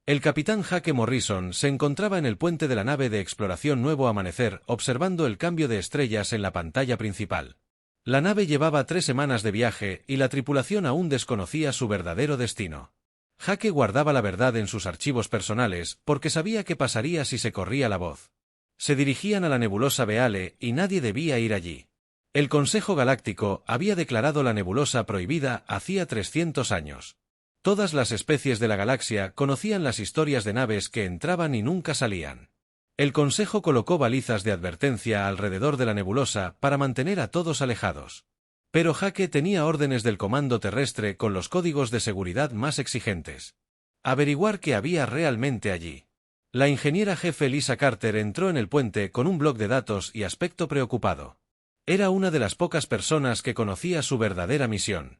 El capitán Jake Morrison se encontraba en el puente de la nave de exploración Nuevo Amanecer observando el cambio de estrellas en la pantalla principal. La nave llevaba 3 semanas de viaje y la tripulación aún desconocía su verdadero destino. Jake guardaba la verdad en sus archivos personales porque sabía qué pasaría si se corría la voz. Se dirigían a la nebulosa Beale y nadie debía ir allí. El Consejo Galáctico había declarado la nebulosa prohibida hacía 300 años. Todas las especies de la galaxia conocían las historias de naves que entraban y nunca salían. El Consejo colocó balizas de advertencia alrededor de la nebulosa para mantener a todos alejados. Pero Jake tenía órdenes del comando terrestre con los códigos de seguridad más exigentes. Averiguar qué había realmente allí. La ingeniera jefe Lisa Carter entró en el puente con un bloc de datos y aspecto preocupado. Era una de las pocas personas que conocía su verdadera misión.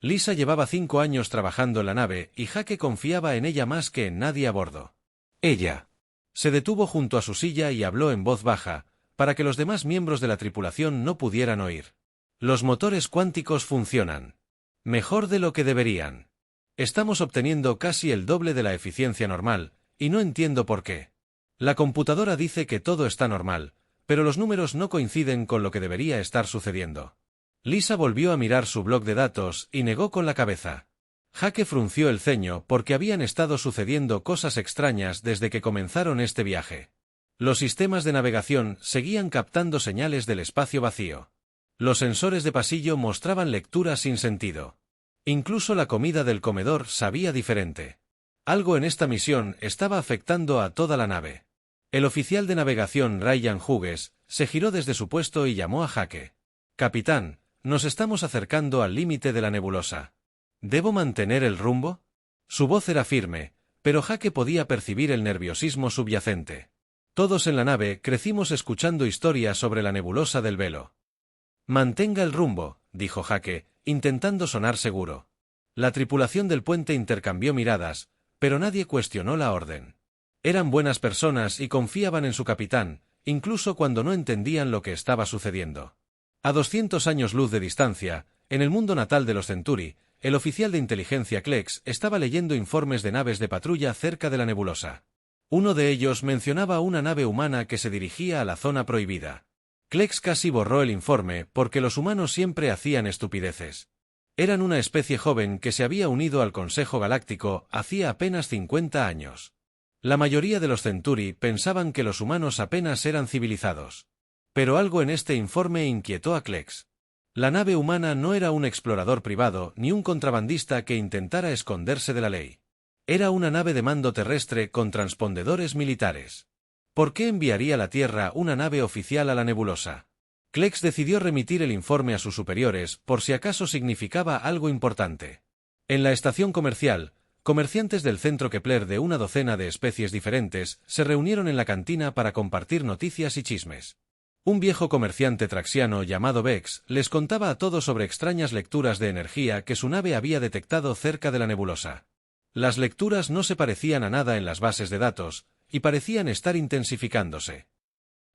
Lisa llevaba 5 años trabajando en la nave y Jake confiaba en ella más que en nadie a bordo. Ella se detuvo junto a su silla y habló en voz baja, para que los demás miembros de la tripulación no pudieran oír. Los motores cuánticos funcionan mejor de lo que deberían. Estamos obteniendo casi el doble de la eficiencia normal, y no entiendo por qué. La computadora dice que todo está normal, pero los números no coinciden con lo que debería estar sucediendo. Lisa volvió a mirar su bloc de datos y negó con la cabeza. Jake frunció el ceño porque habían estado sucediendo cosas extrañas desde que comenzaron este viaje. Los sistemas de navegación seguían captando señales del espacio vacío. Los sensores de pasillo mostraban lecturas sin sentido. Incluso la comida del comedor sabía diferente. Algo en esta misión estaba afectando a toda la nave. El oficial de navegación Ryan Hughes se giró desde su puesto y llamó a Jake. «Capitán, nos estamos acercando al límite de la nebulosa. ¿Debo mantener el rumbo?» Su voz era firme, pero Jake podía percibir el nerviosismo subyacente. Todos en la nave crecimos escuchando historias sobre la nebulosa del velo. «Mantenga el rumbo», dijo Jake, intentando sonar seguro. La tripulación del puente intercambió miradas, pero nadie cuestionó la orden. Eran buenas personas y confiaban en su capitán, incluso cuando no entendían lo que estaba sucediendo. A 200 años luz de distancia, en el mundo natal de los Centauri, el oficial de inteligencia Klex estaba leyendo informes de naves de patrulla cerca de la nebulosa. Uno de ellos mencionaba una nave humana que se dirigía a la zona prohibida. Klex casi borró el informe porque los humanos siempre hacían estupideces. Eran una especie joven que se había unido al Consejo Galáctico hacía apenas 50 años. La mayoría de los Centauri pensaban que los humanos apenas eran civilizados. Pero algo en este informe inquietó a Klex. La nave humana no era un explorador privado ni un contrabandista que intentara esconderse de la ley. Era una nave de mando terrestre con transpondedores militares. ¿Por qué enviaría la Tierra una nave oficial a la nebulosa? Klex decidió remitir el informe a sus superiores por si acaso significaba algo importante. En la estación comercial, comerciantes del centro Kepler de una docena de especies diferentes se reunieron en la cantina para compartir noticias y chismes. Un viejo comerciante traxiano llamado Bex les contaba a todos sobre extrañas lecturas de energía que su nave había detectado cerca de la nebulosa. Las lecturas no se parecían a nada en las bases de datos, y parecían estar intensificándose.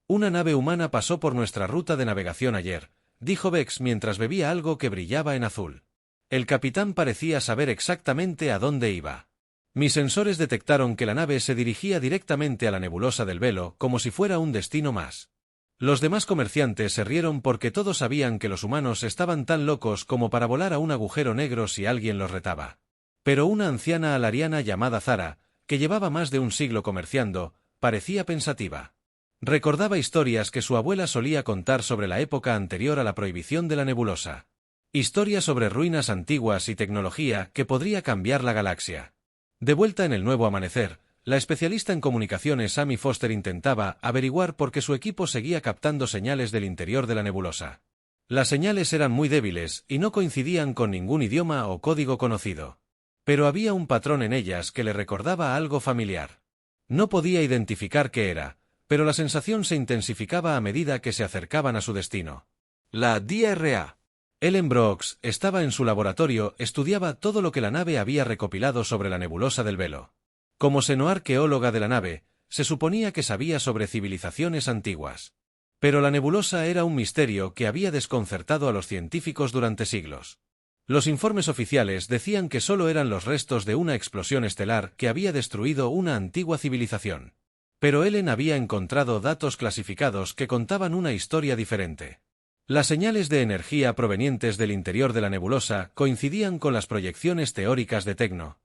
«Una nave humana pasó por nuestra ruta de navegación ayer», dijo Bex mientras bebía algo que brillaba en azul. El capitán parecía saber exactamente a dónde iba. «Mis sensores detectaron que la nave se dirigía directamente a la nebulosa del velo como si fuera un destino más». Los demás comerciantes se rieron porque todos sabían que los humanos estaban tan locos como para volar a un agujero negro si alguien los retaba. Pero una anciana alariana llamada Zara, que llevaba más de un siglo comerciando, parecía pensativa. Recordaba historias que su abuela solía contar sobre la época anterior a la prohibición de la nebulosa. Historias sobre ruinas antiguas y tecnología que podría cambiar la galaxia. De vuelta en el Nuevo Amanecer, la especialista en comunicaciones Amy Foster intentaba averiguar por qué su equipo seguía captando señales del interior de la nebulosa. Las señales eran muy débiles y no coincidían con ningún idioma o código conocido. Pero había un patrón en ellas que le recordaba algo familiar. No podía identificar qué era, pero la sensación se intensificaba a medida que se acercaban a su destino. La DRA. Ellen Brooks estaba en su laboratorio, estudiaba todo lo que la nave había recopilado sobre la nebulosa del velo. Como xenoarqueóloga de la nave, se suponía que sabía sobre civilizaciones antiguas. Pero la nebulosa era un misterio que había desconcertado a los científicos durante siglos. Los informes oficiales decían que solo eran los restos de una explosión estelar que había destruido una antigua civilización. Pero Ellen había encontrado datos clasificados que contaban una historia diferente. Las señales de energía provenientes del interior de la nebulosa coincidían con las proyecciones teóricas de Tecno.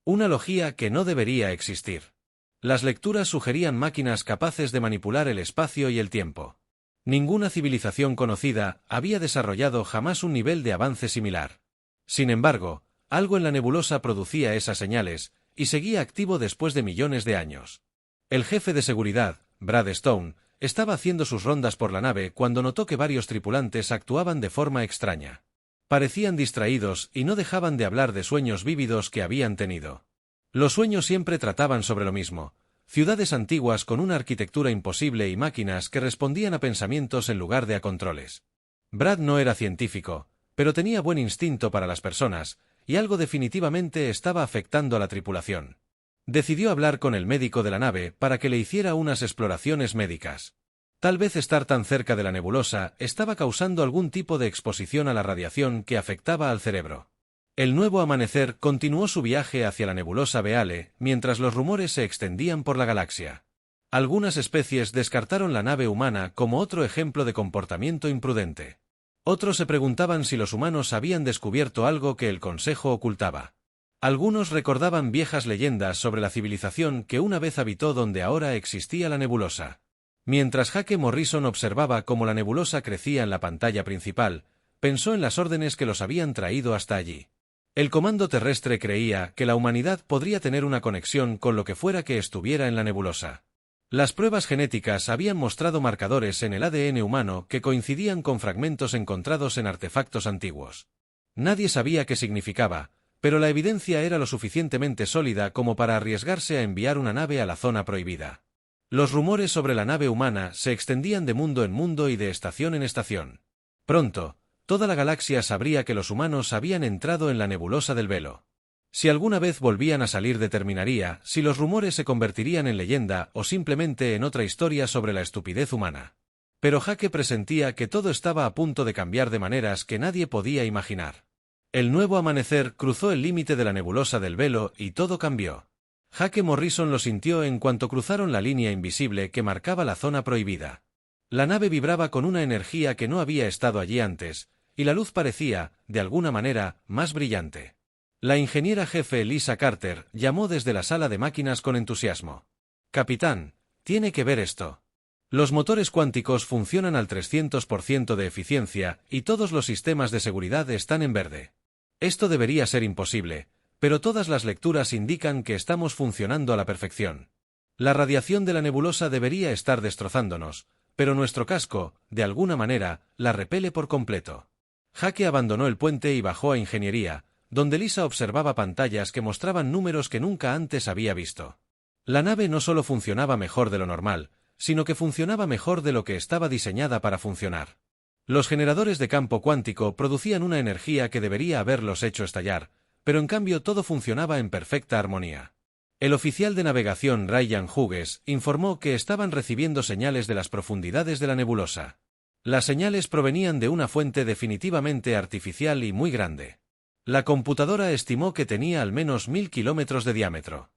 Una logía que no debería existir. Las lecturas sugerían máquinas capaces de manipular el espacio y el tiempo. Ninguna civilización conocida había desarrollado jamás un nivel de avance similar. Sin embargo, algo en la nebulosa producía esas señales, y seguía activo después de millones de años. El jefe de seguridad, Brad Stone, estaba haciendo sus rondas por la nave cuando notó que varios tripulantes actuaban de forma extraña. Parecían distraídos y no dejaban de hablar de sueños vívidos que habían tenido. Los sueños siempre trataban sobre lo mismo: ciudades antiguas con una arquitectura imposible y máquinas que respondían a pensamientos en lugar de a controles. Brad no era científico, pero tenía buen instinto para las personas, y algo definitivamente estaba afectando a la tripulación. Decidió hablar con el médico de la nave para que le hiciera unas exploraciones médicas. Tal vez estar tan cerca de la nebulosa estaba causando algún tipo de exposición a la radiación que afectaba al cerebro. El Nuevo Amanecer continuó su viaje hacia la nebulosa Beale mientras los rumores se extendían por la galaxia. Algunas especies descartaron la nave humana como otro ejemplo de comportamiento imprudente. Otros se preguntaban si los humanos habían descubierto algo que el Consejo ocultaba. Algunos recordaban viejas leyendas sobre la civilización que una vez habitó donde ahora existía la nebulosa. Mientras Jake Morrison observaba cómo la nebulosa crecía en la pantalla principal, pensó en las órdenes que los habían traído hasta allí. El comando terrestre creía que la humanidad podría tener una conexión con lo que fuera que estuviera en la nebulosa. Las pruebas genéticas habían mostrado marcadores en el ADN humano que coincidían con fragmentos encontrados en artefactos antiguos. Nadie sabía qué significaba, pero la evidencia era lo suficientemente sólida como para arriesgarse a enviar una nave a la zona prohibida. Los rumores sobre la nave humana se extendían de mundo en mundo y de estación en estación. Pronto, toda la galaxia sabría que los humanos habían entrado en la nebulosa del Velo. Si alguna vez volvían a salir determinaría si los rumores se convertirían en leyenda o simplemente en otra historia sobre la estupidez humana. Pero Jake presentía que todo estaba a punto de cambiar de maneras que nadie podía imaginar. El Nuevo Amanecer cruzó el límite de la nebulosa del Velo y todo cambió. Jake Morrison lo sintió en cuanto cruzaron la línea invisible que marcaba la zona prohibida. La nave vibraba con una energía que no había estado allí antes, y la luz parecía, de alguna manera, más brillante. La ingeniera jefe Lisa Carter llamó desde la sala de máquinas con entusiasmo. «Capitán, tiene que ver esto. Los motores cuánticos funcionan al 300% de eficiencia y todos los sistemas de seguridad están en verde. Esto debería ser imposible, pero todas las lecturas indican que estamos funcionando a la perfección. La radiación de la nebulosa debería estar destrozándonos, pero nuestro casco, de alguna manera, la repele por completo». Jake abandonó el puente y bajó a ingeniería, donde Lisa observaba pantallas que mostraban números que nunca antes había visto. La nave no solo funcionaba mejor de lo normal, sino que funcionaba mejor de lo que estaba diseñada para funcionar. Los generadores de campo cuántico producían una energía que debería haberlos hecho estallar, pero en cambio todo funcionaba en perfecta armonía. El oficial de navegación Ryan Hughes informó que estaban recibiendo señales de las profundidades de la nebulosa. Las señales provenían de una fuente definitivamente artificial y muy grande. La computadora estimó que tenía al menos 1000 kilómetros de diámetro.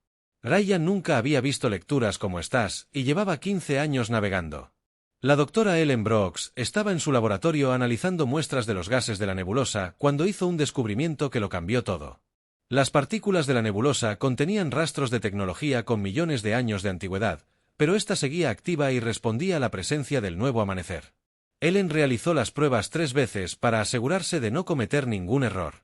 Ryan nunca había visto lecturas como estas y llevaba 15 años navegando. La doctora Ellen Brooks estaba en su laboratorio analizando muestras de los gases de la nebulosa cuando hizo un descubrimiento que lo cambió todo. Las partículas de la nebulosa contenían rastros de tecnología con millones de años de antigüedad, pero ésta seguía activa y respondía a la presencia del Nuevo Amanecer. Ellen realizó las pruebas 3 veces para asegurarse de no cometer ningún error.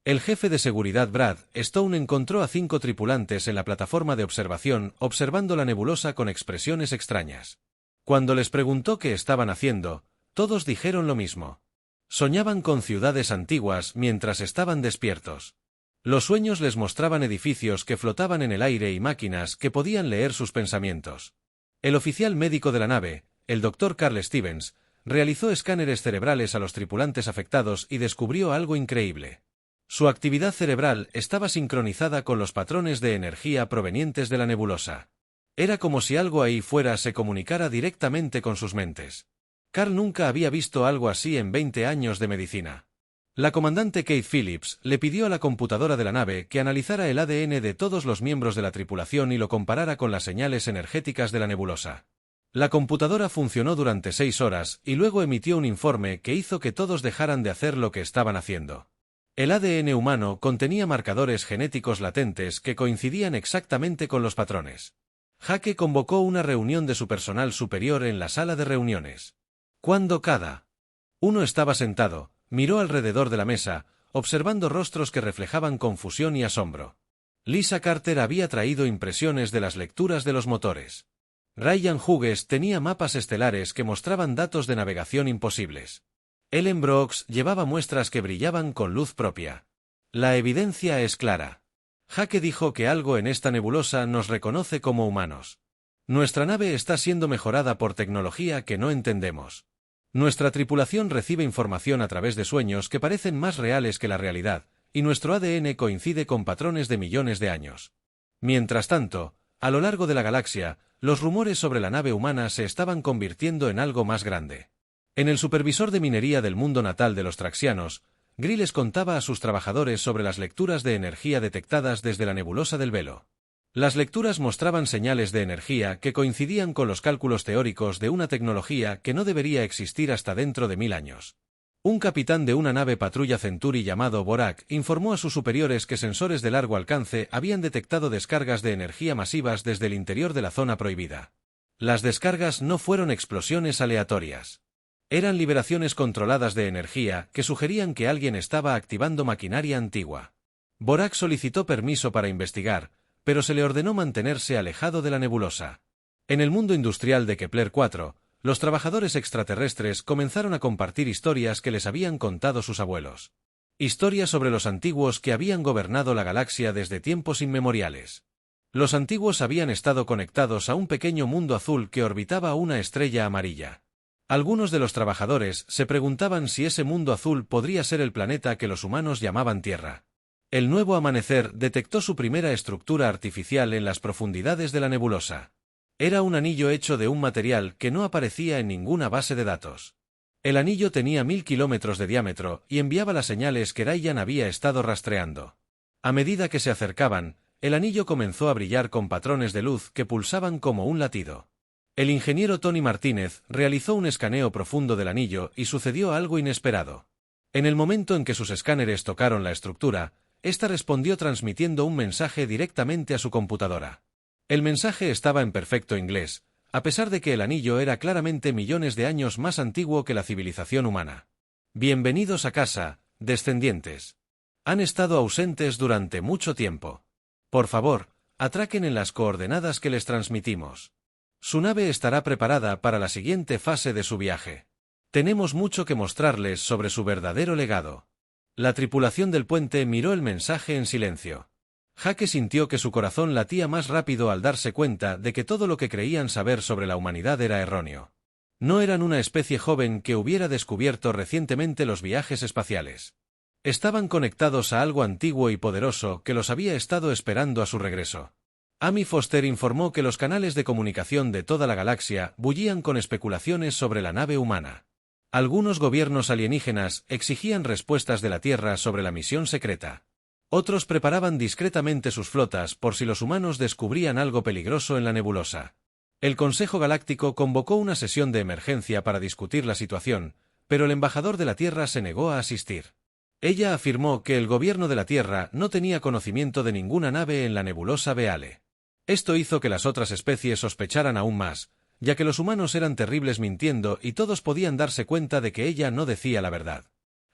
El jefe de seguridad Brad Stone encontró a 5 tripulantes en la plataforma de observación observando la nebulosa con expresiones extrañas. Cuando les preguntó qué estaban haciendo, todos dijeron lo mismo. Soñaban con ciudades antiguas mientras estaban despiertos. Los sueños les mostraban edificios que flotaban en el aire y máquinas que podían leer sus pensamientos. El oficial médico de la nave, el Dr. Carl Stevens, realizó escáneres cerebrales a los tripulantes afectados y descubrió algo increíble. Su actividad cerebral estaba sincronizada con los patrones de energía provenientes de la nebulosa. Era como si algo ahí fuera se comunicara directamente con sus mentes. Carl nunca había visto algo así en 20 años de medicina. La comandante Kate Phillips le pidió a la computadora de la nave que analizara el ADN de todos los miembros de la tripulación y lo comparara con las señales energéticas de la nebulosa. La computadora funcionó durante 6 horas y luego emitió un informe que hizo que todos dejaran de hacer lo que estaban haciendo. El ADN humano contenía marcadores genéticos latentes que coincidían exactamente con los patrones. Jake convocó una reunión de su personal superior en la sala de reuniones. Cuando cada uno estaba sentado, miró alrededor de la mesa, observando rostros que reflejaban confusión y asombro. Lisa Carter había traído impresiones de las lecturas de los motores. Ryan Hughes tenía mapas estelares que mostraban datos de navegación imposibles. Ellen Brooks llevaba muestras que brillaban con luz propia. La evidencia es clara. Jake dijo que algo en esta nebulosa nos reconoce como humanos. Nuestra nave está siendo mejorada por tecnología que no entendemos. Nuestra tripulación recibe información a través de sueños que parecen más reales que la realidad, y nuestro ADN coincide con patrones de millones de años. Mientras tanto, a lo largo de la galaxia, los rumores sobre la nave humana se estaban convirtiendo en algo más grande. En el supervisor de minería del mundo natal de los Traxianos, Gris les contaba a sus trabajadores sobre las lecturas de energía detectadas desde la nebulosa del Velo. Las lecturas mostraban señales de energía que coincidían con los cálculos teóricos de una tecnología que no debería existir hasta dentro de 1000 años. Un capitán de una nave patrulla Centauri llamado Borak informó a sus superiores que sensores de largo alcance habían detectado descargas de energía masivas desde el interior de la zona prohibida. Las descargas no fueron explosiones aleatorias. Eran liberaciones controladas de energía que sugerían que alguien estaba activando maquinaria antigua. Borak solicitó permiso para investigar, pero se le ordenó mantenerse alejado de la nebulosa. En el mundo industrial de Kepler 4, los trabajadores extraterrestres comenzaron a compartir historias que les habían contado sus abuelos. Historias sobre los antiguos que habían gobernado la galaxia desde tiempos inmemoriales. Los antiguos habían estado conectados a un pequeño mundo azul que orbitaba una estrella amarilla. Algunos de los trabajadores se preguntaban si ese mundo azul podría ser el planeta que los humanos llamaban Tierra. El nuevo amanecer detectó su primera estructura artificial en las profundidades de la nebulosa. Era un anillo hecho de un material que no aparecía en ninguna base de datos. El anillo tenía 1000 kilómetros de diámetro y enviaba las señales que Ryan había estado rastreando. A medida que se acercaban, el anillo comenzó a brillar con patrones de luz que pulsaban como un latido. El ingeniero Tony Martínez realizó un escaneo profundo del anillo y sucedió algo inesperado. En el momento en que sus escáneres tocaron la estructura, esta respondió transmitiendo un mensaje directamente a su computadora. El mensaje estaba en perfecto inglés, a pesar de que el anillo era claramente millones de años más antiguo que la civilización humana. Bienvenidos a casa, descendientes. Han estado ausentes durante mucho tiempo. Por favor, atraquen en las coordenadas que les transmitimos. Su nave estará preparada para la siguiente fase de su viaje. Tenemos mucho que mostrarles sobre su verdadero legado. La tripulación del puente miró el mensaje en silencio. Jake sintió que su corazón latía más rápido al darse cuenta de que todo lo que creían saber sobre la humanidad era erróneo. No eran una especie joven que hubiera descubierto recientemente los viajes espaciales. Estaban conectados a algo antiguo y poderoso que los había estado esperando a su regreso. Amy Foster informó que los canales de comunicación de toda la galaxia bullían con especulaciones sobre la nave humana. Algunos gobiernos alienígenas exigían respuestas de la Tierra sobre la misión secreta. Otros preparaban discretamente sus flotas por si los humanos descubrían algo peligroso en la nebulosa. El Consejo Galáctico convocó una sesión de emergencia para discutir la situación, pero el embajador de la Tierra se negó a asistir. Ella afirmó que el gobierno de la Tierra no tenía conocimiento de ninguna nave en la nebulosa Beale. Esto hizo que las otras especies sospecharan aún más, ya que los humanos eran terribles mintiendo y todos podían darse cuenta de que ella no decía la verdad.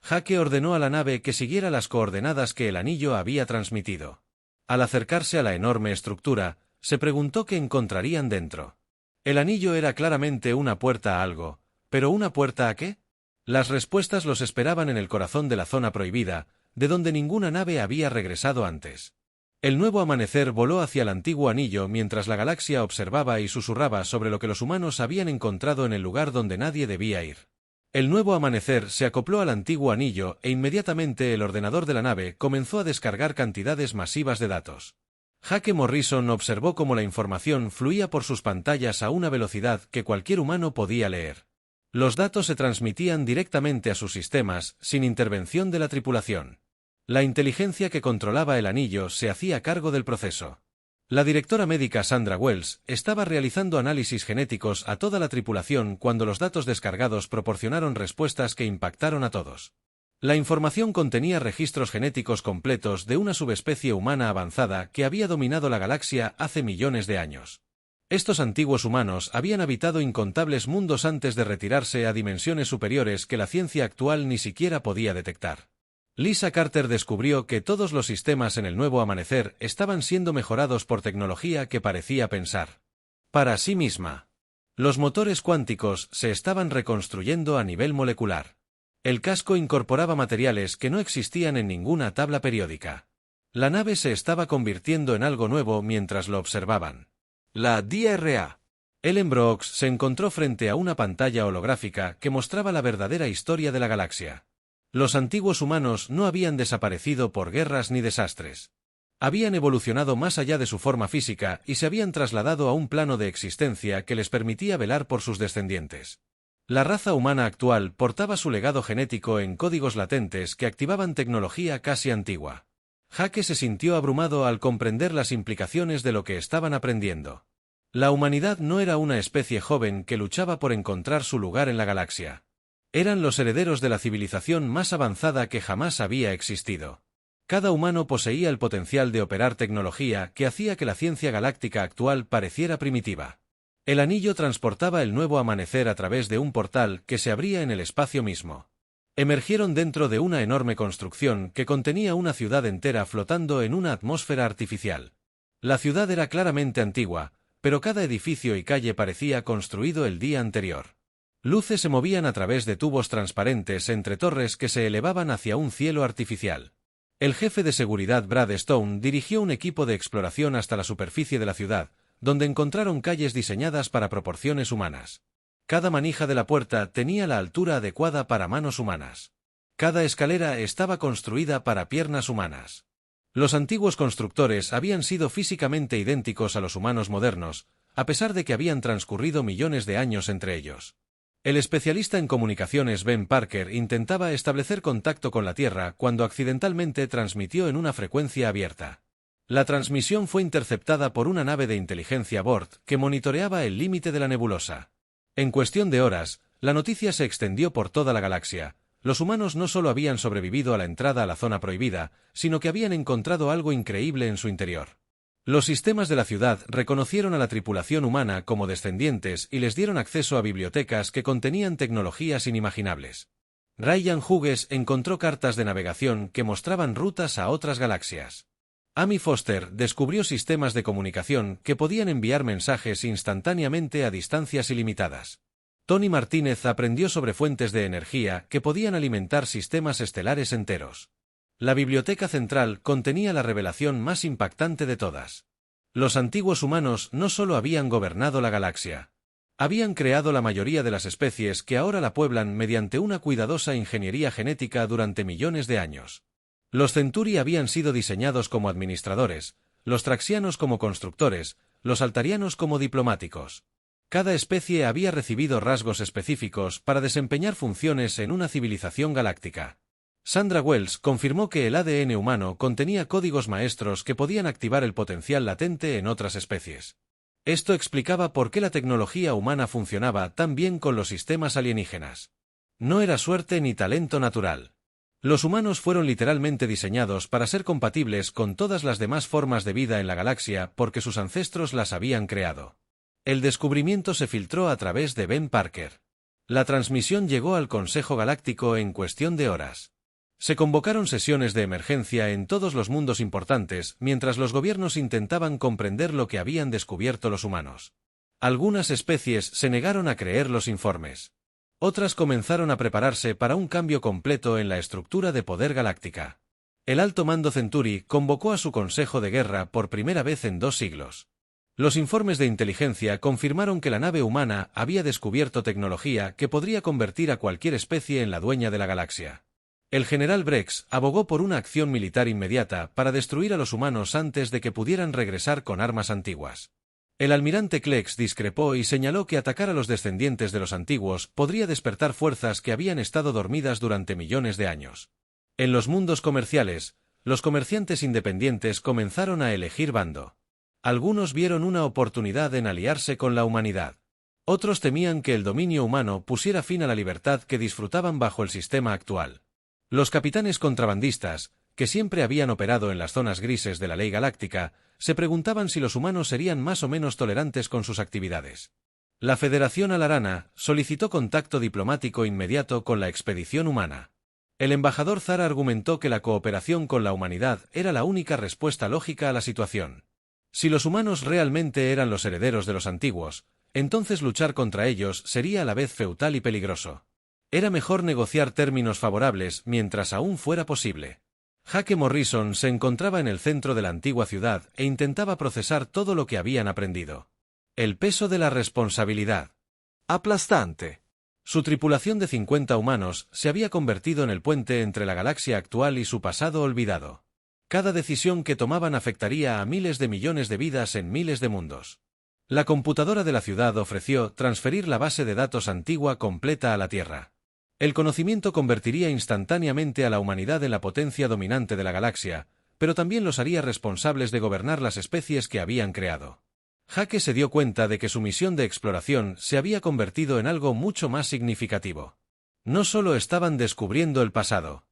Jake ordenó a la nave que siguiera las coordenadas que el anillo había transmitido. Al acercarse a la enorme estructura, se preguntó qué encontrarían dentro. El anillo era claramente una puerta a algo, ¿pero una puerta a qué? Las respuestas los esperaban en el corazón de la zona prohibida, de donde ninguna nave había regresado antes. El nuevo amanecer voló hacia el antiguo anillo mientras la galaxia observaba y susurraba sobre lo que los humanos habían encontrado en el lugar donde nadie debía ir. El nuevo amanecer se acopló al antiguo anillo e inmediatamente el ordenador de la nave comenzó a descargar cantidades masivas de datos. Jake Morrison observó cómo la información fluía por sus pantallas a una velocidad que cualquier humano podía leer. Los datos se transmitían directamente a sus sistemas, sin intervención de la tripulación. La inteligencia que controlaba el anillo se hacía cargo del proceso. La directora médica Sandra Wells estaba realizando análisis genéticos a toda la tripulación cuando los datos descargados proporcionaron respuestas que impactaron a todos. La información contenía registros genéticos completos de una subespecie humana avanzada que había dominado la galaxia hace millones de años. Estos antiguos humanos habían habitado incontables mundos antes de retirarse a dimensiones superiores que la ciencia actual ni siquiera podía detectar. Lisa Carter descubrió que todos los sistemas en el nuevo amanecer estaban siendo mejorados por tecnología que parecía pensar para sí misma. Los motores cuánticos se estaban reconstruyendo a nivel molecular. El casco incorporaba materiales que no existían en ninguna tabla periódica. La nave se estaba convirtiendo en algo nuevo mientras lo observaban. La DRA. Ellen Brooks se encontró frente a una pantalla holográfica que mostraba la verdadera historia de la galaxia. Los antiguos humanos no habían desaparecido por guerras ni desastres. Habían evolucionado más allá de su forma física y se habían trasladado a un plano de existencia que les permitía velar por sus descendientes. La raza humana actual portaba su legado genético en códigos latentes que activaban tecnología casi antigua. Jake se sintió abrumado al comprender las implicaciones de lo que estaban aprendiendo. La humanidad no era una especie joven que luchaba por encontrar su lugar en la galaxia. Eran los herederos de la civilización más avanzada que jamás había existido. Cada humano poseía el potencial de operar tecnología que hacía que la ciencia galáctica actual pareciera primitiva. El anillo transportaba el nuevo amanecer a través de un portal que se abría en el espacio mismo. Emergieron dentro de una enorme construcción que contenía una ciudad entera flotando en una atmósfera artificial. La ciudad era claramente antigua, pero cada edificio y calle parecía construido el día anterior. Luces se movían a través de tubos transparentes entre torres que se elevaban hacia un cielo artificial. El jefe de seguridad Brad Stone dirigió un equipo de exploración hasta la superficie de la ciudad, donde encontraron calles diseñadas para proporciones humanas. Cada manija de la puerta tenía la altura adecuada para manos humanas. Cada escalera estaba construida para piernas humanas. Los antiguos constructores habían sido físicamente idénticos a los humanos modernos, a pesar de que habían transcurrido millones de años entre ellos. El especialista en comunicaciones Ben Parker intentaba establecer contacto con la Tierra cuando accidentalmente transmitió en una frecuencia abierta. La transmisión fue interceptada por una nave de inteligencia Bort que monitoreaba el límite de la nebulosa. En cuestión de horas, la noticia se extendió por toda la galaxia. Los humanos no solo habían sobrevivido a la entrada a la zona prohibida, sino que habían encontrado algo increíble en su interior. Los sistemas de la ciudad reconocieron a la tripulación humana como descendientes y les dieron acceso a bibliotecas que contenían tecnologías inimaginables. Ryan Hughes encontró cartas de navegación que mostraban rutas a otras galaxias. Amy Foster descubrió sistemas de comunicación que podían enviar mensajes instantáneamente a distancias ilimitadas. Tony Martínez aprendió sobre fuentes de energía que podían alimentar sistemas estelares enteros. La biblioteca central contenía la revelación más impactante de todas. Los antiguos humanos no solo habían gobernado la galaxia. Habían creado la mayoría de las especies que ahora la pueblan mediante una cuidadosa ingeniería genética durante millones de años. Los Centauri habían sido diseñados como administradores, los Traxianos como constructores, los Altarianos como diplomáticos. Cada especie había recibido rasgos específicos para desempeñar funciones en una civilización galáctica. Sandra Wells confirmó que el ADN humano contenía códigos maestros que podían activar el potencial latente en otras especies. Esto explicaba por qué la tecnología humana funcionaba tan bien con los sistemas alienígenas. No era suerte ni talento natural. Los humanos fueron literalmente diseñados para ser compatibles con todas las demás formas de vida en la galaxia porque sus ancestros las habían creado. El descubrimiento se filtró a través de Ben Parker. La transmisión llegó al Consejo Galáctico en cuestión de horas. Se convocaron sesiones de emergencia en todos los mundos importantes mientras los gobiernos intentaban comprender lo que habían descubierto los humanos. Algunas especies se negaron a creer los informes. Otras comenzaron a prepararse para un cambio completo en la estructura de poder galáctica. El alto mando Centauri convocó a su consejo de guerra por primera vez en 2 siglos. Los informes de inteligencia confirmaron que la nave humana había descubierto tecnología que podría convertir a cualquier especie en la dueña de la galaxia. El general Brex abogó por una acción militar inmediata para destruir a los humanos antes de que pudieran regresar con armas antiguas. El almirante Klex discrepó y señaló que atacar a los descendientes de los antiguos podría despertar fuerzas que habían estado dormidas durante millones de años. En los mundos comerciales, los comerciantes independientes comenzaron a elegir bando. Algunos vieron una oportunidad en aliarse con la humanidad. Otros temían que el dominio humano pusiera fin a la libertad que disfrutaban bajo el sistema actual. Los capitanes contrabandistas, que siempre habían operado en las zonas grises de la ley galáctica, se preguntaban si los humanos serían más o menos tolerantes con sus actividades. La Federación Alarana solicitó contacto diplomático inmediato con la expedición humana. El embajador Zara argumentó que la cooperación con la humanidad era la única respuesta lógica a la situación. Si los humanos realmente eran los herederos de los antiguos, entonces luchar contra ellos sería a la vez feudal y peligroso. Era mejor negociar términos favorables mientras aún fuera posible. Hake Morrison se encontraba en el centro de la antigua ciudad e intentaba procesar todo lo que habían aprendido. El peso de la responsabilidad. Aplastante. Su tripulación de 50 humanos se había convertido en el puente entre la galaxia actual y su pasado olvidado. Cada decisión que tomaban afectaría a miles de millones de vidas en miles de mundos. La computadora de la ciudad ofreció transferir la base de datos antigua completa a la Tierra. El conocimiento convertiría instantáneamente a la humanidad en la potencia dominante de la galaxia, pero también los haría responsables de gobernar las especies que habían creado. Hake se dio cuenta de que su misión de exploración se había convertido en algo mucho más significativo. No solo estaban descubriendo el pasado,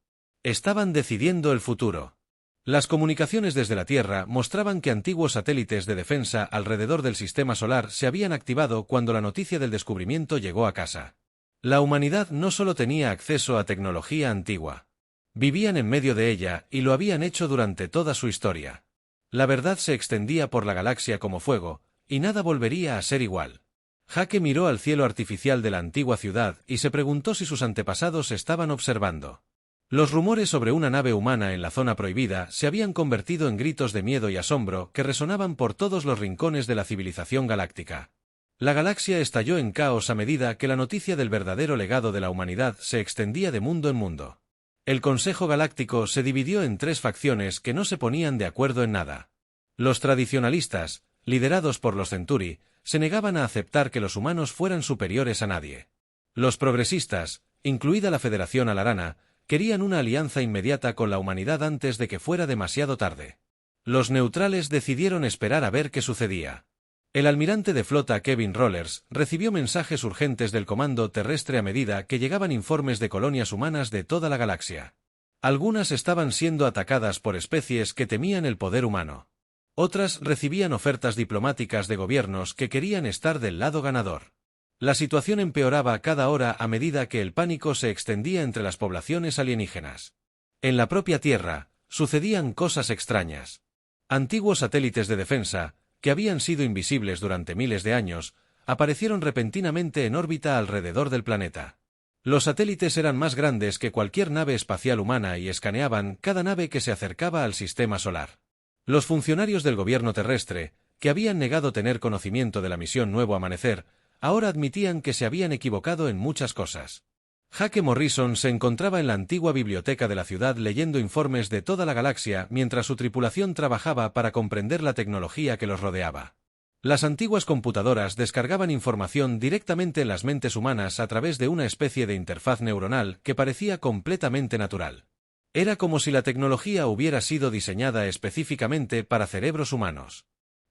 estaban decidiendo el futuro. Las comunicaciones desde la Tierra mostraban que antiguos satélites de defensa alrededor del sistema solar se habían activado cuando la noticia del descubrimiento llegó a casa. La humanidad no solo tenía acceso a tecnología antigua. Vivían en medio de ella y lo habían hecho durante toda su historia. La verdad se extendía por la galaxia como fuego, y nada volvería a ser igual. Hake miró al cielo artificial de la antigua ciudad y se preguntó si sus antepasados estaban observando. Los rumores sobre una nave humana en la zona prohibida se habían convertido en gritos de miedo y asombro que resonaban por todos los rincones de la civilización galáctica. La galaxia estalló en caos a medida que la noticia del verdadero legado de la humanidad se extendía de mundo en mundo. El Consejo Galáctico se dividió en 3 facciones que no se ponían de acuerdo en nada. Los tradicionalistas, liderados por los Centuri, se negaban a aceptar que los humanos fueran superiores a nadie. Los progresistas, incluida la Federación Alarana, querían una alianza inmediata con la humanidad antes de que fuera demasiado tarde. Los neutrales decidieron esperar a ver qué sucedía. El almirante de flota Kevin Rollers recibió mensajes urgentes del comando terrestre a medida que llegaban informes de colonias humanas de toda la galaxia. Algunas estaban siendo atacadas por especies que temían el poder humano. Otras recibían ofertas diplomáticas de gobiernos que querían estar del lado ganador. La situación empeoraba cada hora a medida que el pánico se extendía entre las poblaciones alienígenas. En la propia Tierra, sucedían cosas extrañas. Antiguos satélites de defensa, que habían sido invisibles durante miles de años, aparecieron repentinamente en órbita alrededor del planeta. Los satélites eran más grandes que cualquier nave espacial humana y escaneaban cada nave que se acercaba al sistema solar. Los funcionarios del gobierno terrestre, que habían negado tener conocimiento de la misión Nuevo Amanecer, ahora admitían que se habían equivocado en muchas cosas. Hake Morrison se encontraba en la antigua biblioteca de la ciudad leyendo informes de toda la galaxia mientras su tripulación trabajaba para comprender la tecnología que los rodeaba. Las antiguas computadoras descargaban información directamente en las mentes humanas a través de una especie de interfaz neuronal que parecía completamente natural. Era como si la tecnología hubiera sido diseñada específicamente para cerebros humanos.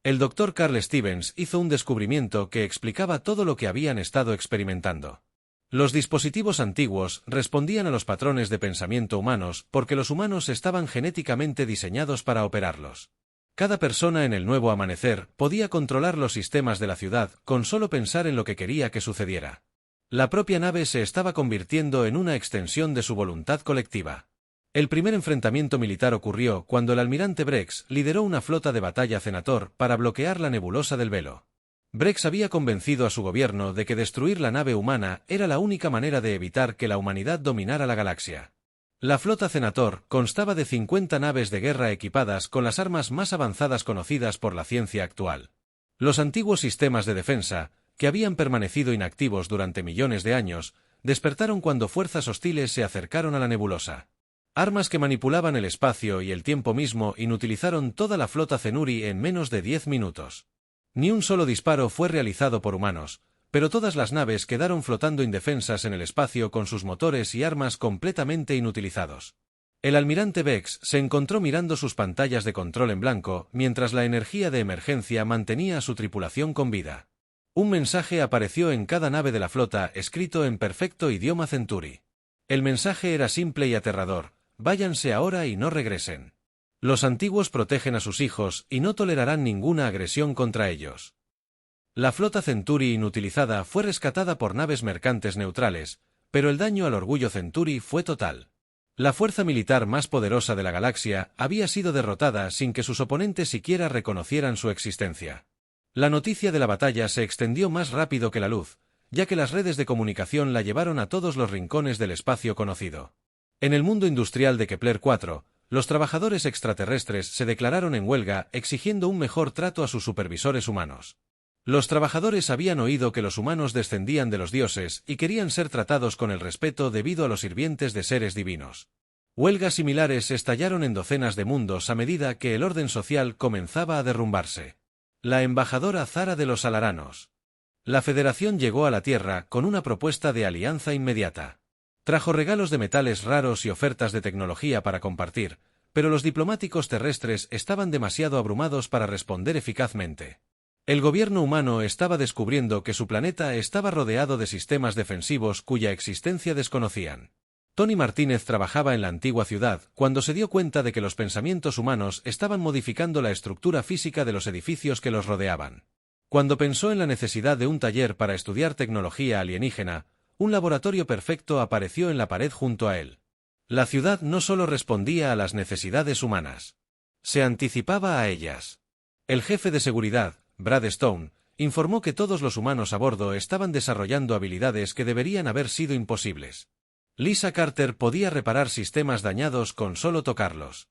El Dr. Carl Stevens hizo un descubrimiento que explicaba todo lo que habían estado experimentando. Los dispositivos antiguos respondían a los patrones de pensamiento humanos porque los humanos estaban genéticamente diseñados para operarlos. Cada persona en el Nuevo Amanecer podía controlar los sistemas de la ciudad con solo pensar en lo que quería que sucediera. La propia nave se estaba convirtiendo en una extensión de su voluntad colectiva. El primer enfrentamiento militar ocurrió cuando el almirante Brex lideró una flota de batalla Cenator para bloquear la nebulosa del Velo. Brex había convencido a su gobierno de que destruir la nave humana era la única manera de evitar que la humanidad dominara la galaxia. La flota Cenator constaba de 50 naves de guerra equipadas con las armas más avanzadas conocidas por la ciencia actual. Los antiguos sistemas de defensa, que habían permanecido inactivos durante millones de años, despertaron cuando fuerzas hostiles se acercaron a la nebulosa. Armas que manipulaban el espacio y el tiempo mismo inutilizaron toda la flota Cenuri en menos de 10 minutos. Ni un solo disparo fue realizado por humanos, pero todas las naves quedaron flotando indefensas en el espacio con sus motores y armas completamente inutilizados. El almirante Vex se encontró mirando sus pantallas de control en blanco, mientras la energía de emergencia mantenía a su tripulación con vida. Un mensaje apareció en cada nave de la flota escrito en perfecto idioma Centauri. El mensaje era simple y aterrador: váyanse ahora y no regresen. Los antiguos protegen a sus hijos y no tolerarán ninguna agresión contra ellos. La flota Centauri inutilizada fue rescatada por naves mercantes neutrales, pero el daño al orgullo Centauri fue total. La fuerza militar más poderosa de la galaxia había sido derrotada sin que sus oponentes siquiera reconocieran su existencia. La noticia de la batalla se extendió más rápido que la luz, ya que las redes de comunicación la llevaron a todos los rincones del espacio conocido. En el mundo industrial de Kepler 4, los trabajadores extraterrestres se declararon en huelga exigiendo un mejor trato a sus supervisores humanos. Los trabajadores habían oído que los humanos descendían de los dioses y querían ser tratados con el respeto debido a los sirvientes de seres divinos. Huelgas similares estallaron en docenas de mundos a medida que el orden social comenzaba a derrumbarse. La embajadora Zara de los Alaranos. La Federación llegó a la Tierra con una propuesta de alianza inmediata. Trajo regalos de metales raros y ofertas de tecnología para compartir, pero los diplomáticos terrestres estaban demasiado abrumados para responder eficazmente. El gobierno humano estaba descubriendo que su planeta estaba rodeado de sistemas defensivos cuya existencia desconocían. Tony Martínez trabajaba en la antigua ciudad cuando se dio cuenta de que los pensamientos humanos estaban modificando la estructura física de los edificios que los rodeaban. Cuando pensó en la necesidad de un taller para estudiar tecnología alienígena, un laboratorio perfecto apareció en la pared junto a él. La ciudad no solo respondía a las necesidades humanas, se anticipaba a ellas. El jefe de seguridad, Brad Stone, informó que todos los humanos a bordo estaban desarrollando habilidades que deberían haber sido imposibles. Lisa Carter podía reparar sistemas dañados con solo tocarlos.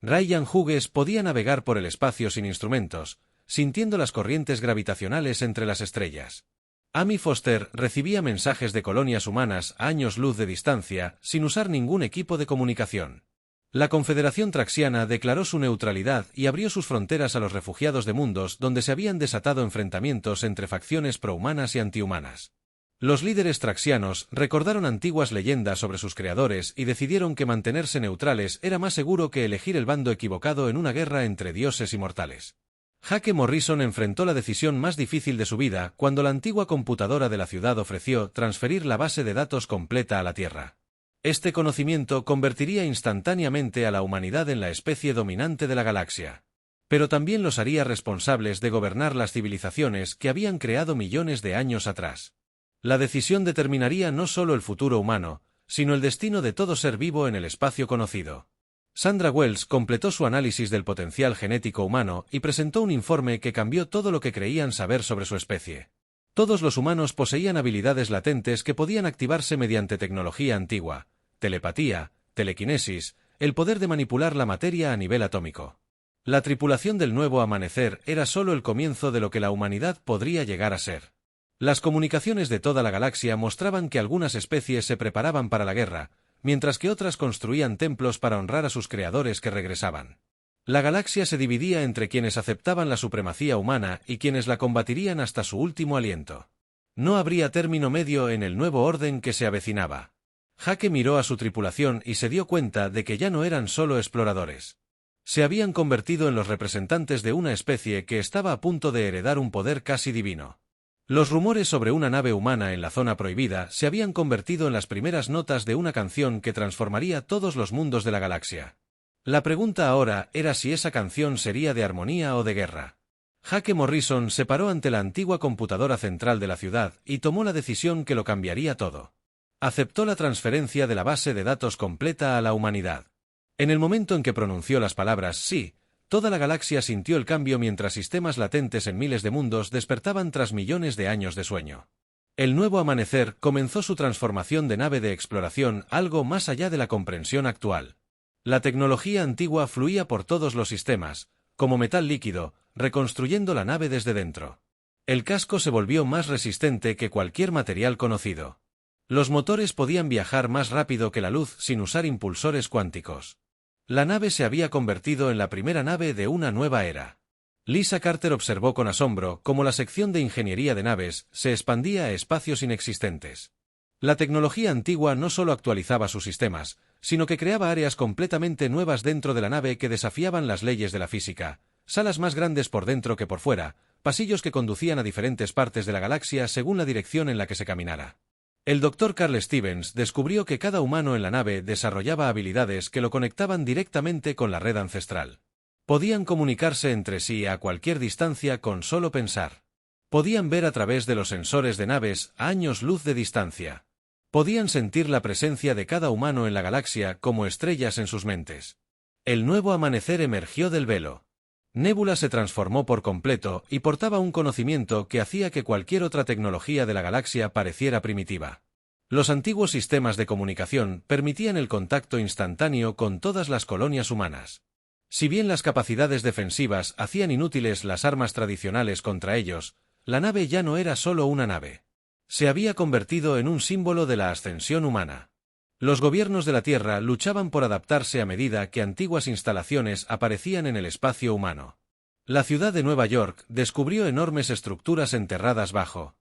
Ryan Hughes podía navegar por el espacio sin instrumentos, sintiendo las corrientes gravitacionales entre las estrellas. Amy Foster recibía mensajes de colonias humanas a años luz de distancia, sin usar ningún equipo de comunicación. La Confederación Traxiana declaró su neutralidad y abrió sus fronteras a los refugiados de mundos donde se habían desatado enfrentamientos entre facciones prohumanas y antihumanas. Los líderes traxianos recordaron antiguas leyendas sobre sus creadores y decidieron que mantenerse neutrales era más seguro que elegir el bando equivocado en una guerra entre dioses y mortales. Hake Morrison enfrentó la decisión más difícil de su vida cuando la antigua computadora de la ciudad ofreció transferir la base de datos completa a la Tierra. Este conocimiento convertiría instantáneamente a la humanidad en la especie dominante de la galaxia. Pero también los haría responsables de gobernar las civilizaciones que habían creado millones de años atrás. La decisión determinaría no solo el futuro humano, sino el destino de todo ser vivo en el espacio conocido. Sandra Wells completó su análisis del potencial genético humano y presentó un informe que cambió todo lo que creían saber sobre su especie. Todos los humanos poseían habilidades latentes que podían activarse mediante tecnología antigua, telepatía, telequinesis, el poder de manipular la materia a nivel atómico. La tripulación del nuevo amanecer era solo el comienzo de lo que la humanidad podría llegar a ser. Las comunicaciones de toda la galaxia mostraban que algunas especies se preparaban para la guerra, mientras que otras construían templos para honrar a sus creadores que regresaban. La galaxia se dividía entre quienes aceptaban la supremacía humana y quienes la combatirían hasta su último aliento. No habría término medio en el nuevo orden que se avecinaba. Hake miró a su tripulación y se dio cuenta de que ya no eran solo exploradores. Se habían convertido en los representantes de una especie que estaba a punto de heredar un poder casi divino. Los rumores sobre una nave humana en la zona prohibida se habían convertido en las primeras notas de una canción que transformaría todos los mundos de la galaxia. La pregunta ahora era si esa canción sería de armonía o de guerra. Hake Morrison se paró ante la antigua computadora central de la ciudad y tomó la decisión que lo cambiaría todo. Aceptó la transferencia de la base de datos completa a la humanidad. En el momento en que pronunció las palabras sí, toda la galaxia sintió el cambio mientras sistemas latentes en miles de mundos despertaban tras millones de años de sueño. El nuevo amanecer comenzó su transformación de nave de exploración algo más allá de la comprensión actual. La tecnología antigua fluía por todos los sistemas, como metal líquido, reconstruyendo la nave desde dentro. El casco se volvió más resistente que cualquier material conocido. Los motores podían viajar más rápido que la luz sin usar impulsores cuánticos. La nave se había convertido en la primera nave de una nueva era. Lisa Carter observó con asombro cómo la sección de ingeniería de naves se expandía a espacios inexistentes. La tecnología antigua no solo actualizaba sus sistemas, sino que creaba áreas completamente nuevas dentro de la nave que desafiaban las leyes de la física, salas más grandes por dentro que por fuera, pasillos que conducían a diferentes partes de la galaxia según la dirección en la que se caminara. El Dr. Carl Stevens descubrió que cada humano en la nave desarrollaba habilidades que lo conectaban directamente con la red ancestral. Podían comunicarse entre sí a cualquier distancia con solo pensar. Podían ver a través de los sensores de naves a años luz de distancia. Podían sentir la presencia de cada humano en la galaxia como estrellas en sus mentes. El nuevo amanecer emergió del velo. Nebula se transformó por completo y portaba un conocimiento que hacía que cualquier otra tecnología de la galaxia pareciera primitiva. Los antiguos sistemas de comunicación permitían el contacto instantáneo con todas las colonias humanas. Si bien las capacidades defensivas hacían inútiles las armas tradicionales contra ellos, la nave ya no era solo una nave. Se había convertido en un símbolo de la ascensión humana. Los gobiernos de la Tierra luchaban por adaptarse a medida que antiguas instalaciones aparecían en el espacio humano. La ciudad de Nueva York descubrió enormes estructuras enterradas bajo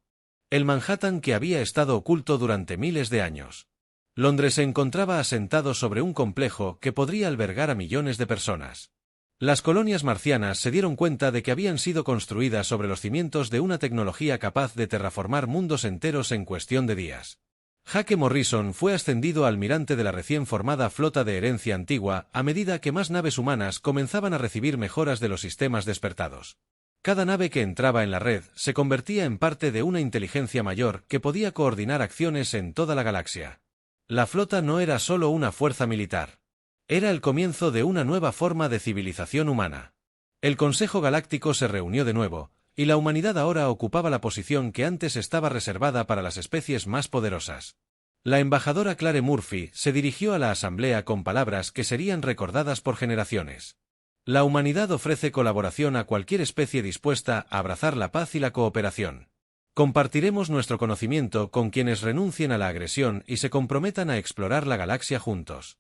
el Manhattan que había estado oculto durante miles de años. Londres se encontraba asentado sobre un complejo que podría albergar a millones de personas. Las colonias marcianas se dieron cuenta de que habían sido construidas sobre los cimientos de una tecnología capaz de terraformar mundos enteros en cuestión de días. Hake Morrison fue ascendido a almirante de la recién formada flota de herencia antigua a medida que más naves humanas comenzaban a recibir mejoras de los sistemas despertados. Cada nave que entraba en la red se convertía en parte de una inteligencia mayor que podía coordinar acciones en toda la galaxia. La flota no era solo una fuerza militar. Era el comienzo de una nueva forma de civilización humana. El Consejo Galáctico se reunió de nuevo, y la humanidad ahora ocupaba la posición que antes estaba reservada para las especies más poderosas. La embajadora Clare Murphy se dirigió a la asamblea con palabras que serían recordadas por generaciones. La humanidad ofrece colaboración a cualquier especie dispuesta a abrazar la paz y la cooperación. Compartiremos nuestro conocimiento con quienes renuncien a la agresión y se comprometan a explorar la galaxia juntos.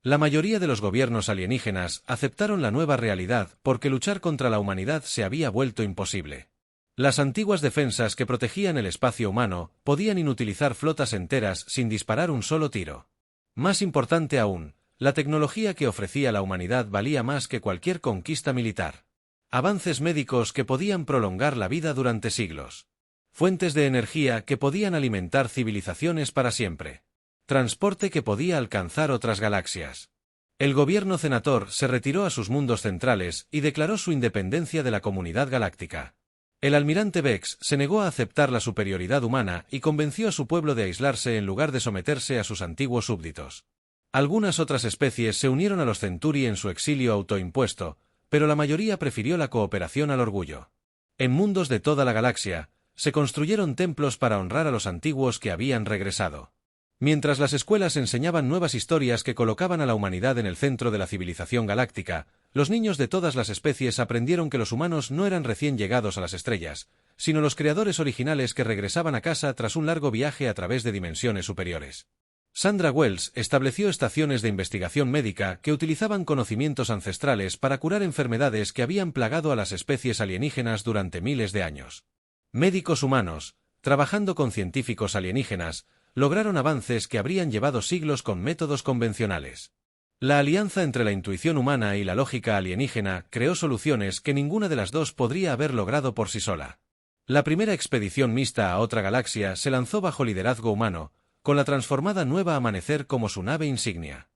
La mayoría de los gobiernos alienígenas aceptaron la nueva realidad porque luchar contra la humanidad se había vuelto imposible. Las antiguas defensas que protegían el espacio humano podían inutilizar flotas enteras sin disparar un solo tiro. Más importante aún, la tecnología que ofrecía la humanidad valía más que cualquier conquista militar. Avances médicos que podían prolongar la vida durante siglos. Fuentes de energía que podían alimentar civilizaciones para siempre. Transporte que podía alcanzar otras galaxias. El gobierno Cenator se retiró a sus mundos centrales y declaró su independencia de la comunidad galáctica. El almirante Vex se negó a aceptar la superioridad humana y convenció a su pueblo de aislarse en lugar de someterse a sus antiguos súbditos. Algunas otras especies se unieron a los Centuri en su exilio autoimpuesto, pero la mayoría prefirió la cooperación al orgullo. En mundos de toda la galaxia, se construyeron templos para honrar a los antiguos que habían regresado. Mientras las escuelas enseñaban nuevas historias que colocaban a la humanidad en el centro de la civilización galáctica, los niños de todas las especies aprendieron que los humanos no eran recién llegados a las estrellas, sino los creadores originales que regresaban a casa tras un largo viaje a través de dimensiones superiores. Sandra Wells estableció estaciones de investigación médica que utilizaban conocimientos ancestrales para curar enfermedades que habían plagado a las especies alienígenas durante miles de años. Médicos humanos, trabajando con científicos alienígenas, lograron avances que habrían llevado siglos con métodos convencionales. La alianza entre la intuición humana y la lógica alienígena creó soluciones que ninguna de las dos podría haber logrado por sí sola. La primera expedición mixta a otra galaxia se lanzó bajo liderazgo humano, con la transformada Nueva Amanecer como su nave insignia.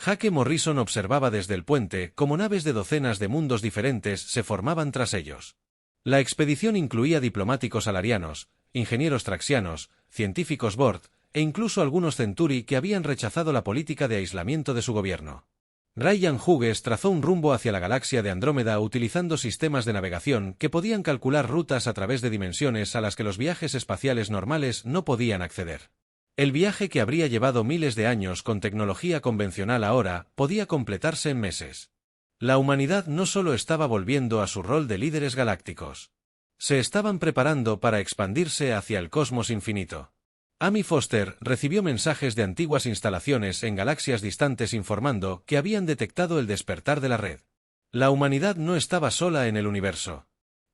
Hake Morrison observaba desde el puente cómo naves de docenas de mundos diferentes se formaban tras ellos. La expedición incluía diplomáticos alarianos, ingenieros traxianos, científicos Bord, e incluso algunos Centuri que habían rechazado la política de aislamiento de su gobierno. Ryan Hughes trazó un rumbo hacia la galaxia de Andrómeda utilizando sistemas de navegación que podían calcular rutas a través de dimensiones a las que los viajes espaciales normales no podían acceder. El viaje que habría llevado miles de años con tecnología convencional ahora podía completarse en meses. La humanidad no solo estaba volviendo a su rol de líderes galácticos. Se estaban preparando para expandirse hacia el cosmos infinito. Amy Foster recibió mensajes de antiguas instalaciones en galaxias distantes informando que habían detectado el despertar de la red. La humanidad no estaba sola en el universo.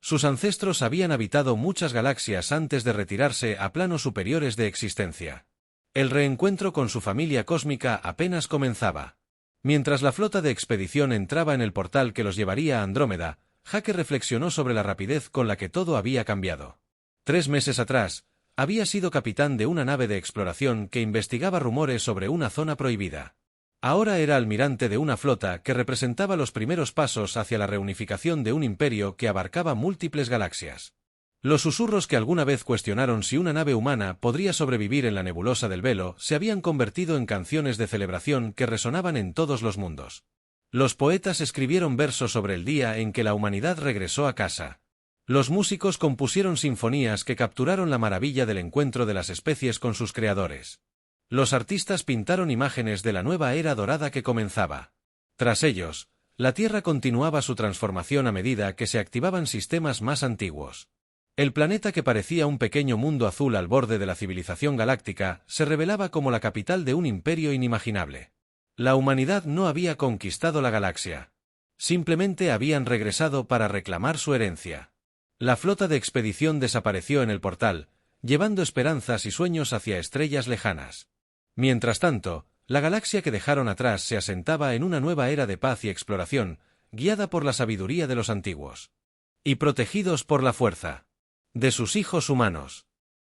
Sus ancestros habían habitado muchas galaxias antes de retirarse a planos superiores de existencia. El reencuentro con su familia cósmica apenas comenzaba. Mientras la flota de expedición entraba en el portal que los llevaría a Andrómeda, Jake reflexionó sobre la rapidez con la que todo había cambiado. 3 meses atrás, había sido capitán de una nave de exploración que investigaba rumores sobre una zona prohibida. Ahora era almirante de una flota que representaba los primeros pasos hacia la reunificación de un imperio que abarcaba múltiples galaxias. Los susurros que alguna vez cuestionaron si una nave humana podría sobrevivir en la nebulosa del Velo se habían convertido en canciones de celebración que resonaban en todos los mundos. Los poetas escribieron versos sobre el día en que la humanidad regresó a casa. Los músicos compusieron sinfonías que capturaron la maravilla del encuentro de las especies con sus creadores. Los artistas pintaron imágenes de la nueva era dorada que comenzaba. Tras ellos, la Tierra continuaba su transformación a medida que se activaban sistemas más antiguos. El planeta que parecía un pequeño mundo azul al borde de la civilización galáctica se revelaba como la capital de un imperio inimaginable. La humanidad no había conquistado la galaxia. Simplemente habían regresado para reclamar su herencia. La flota de expedición desapareció en el portal, llevando esperanzas y sueños hacia estrellas lejanas. Mientras tanto, la galaxia que dejaron atrás se asentaba en una nueva era de paz y exploración, guiada por la sabiduría de los antiguos. Y protegidos por la fuerza de sus hijos humanos.